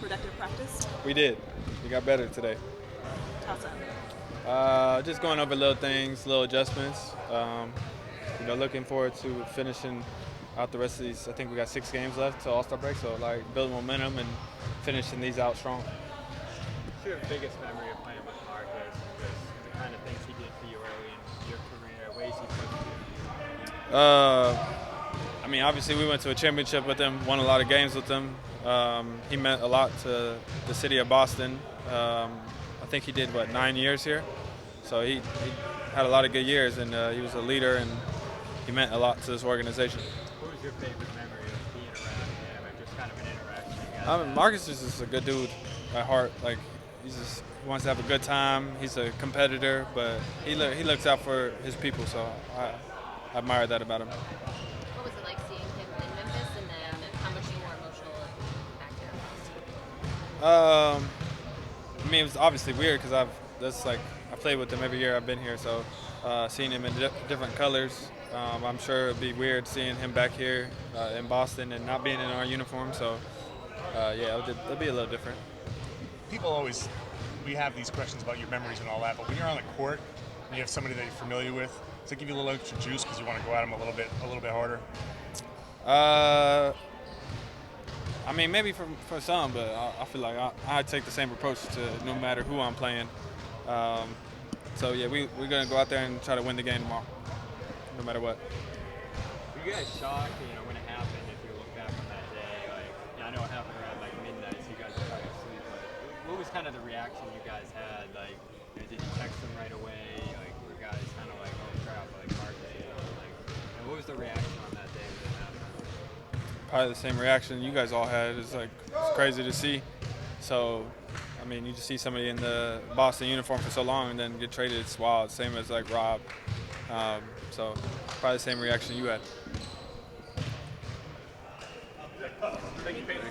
productive practice? We did. We got better today. How's that? Just going over little things, little adjustments. Looking forward to finishing out the rest of these. I think we got 6 games left to All-Star break, so building momentum and finishing these out strong. What's your biggest memory of playing with Marcus and just the kind of things he did for you early in your career, ways he pushed you? Obviously we went to a championship with him, won a lot of games with him. He meant a lot to the city of Boston. I think he did, 9 years here? So he had a lot of good years, and he was a leader, and he meant a lot to this organization. What was your favorite memory of being around him and just kind of an interaction you guys had? Marcus is just a good dude at heart. He wants to have a good time. He's a competitor, but he looks out for his people, so I admire that about him. What was it like seeing him in Memphis, and then how much more emotional back there? It was obviously weird because I played with him every year I've been here, so seeing him in different colors, I'm sure it'd be weird seeing him back here in Boston and not being in our uniform. So it'll be a little different. We have these questions about your memories and all that, but when you're on the court and you have somebody that you're familiar with, does it give you a little extra juice because you want to go at them a little bit harder? Maybe for some, but I feel like I take the same approach to no matter who I'm playing. We're going to go out there and try to win the game tomorrow, no matter what. Were you guys shocked, when it happened, if you look back on that day? I know it happened around midnight, so you guys were trying to sleep, but what was kind of the reaction you guys had? Did you text them right away? Were you guys kind of oh crap, Marcus, what was the reaction on that day when it happened? Probably the same reaction you guys all had. It's crazy to see. So, you just see somebody in the Boston uniform for so long and then get traded. It's wild. Same as Rob. So probably the same reaction you had. Thank you, Payton.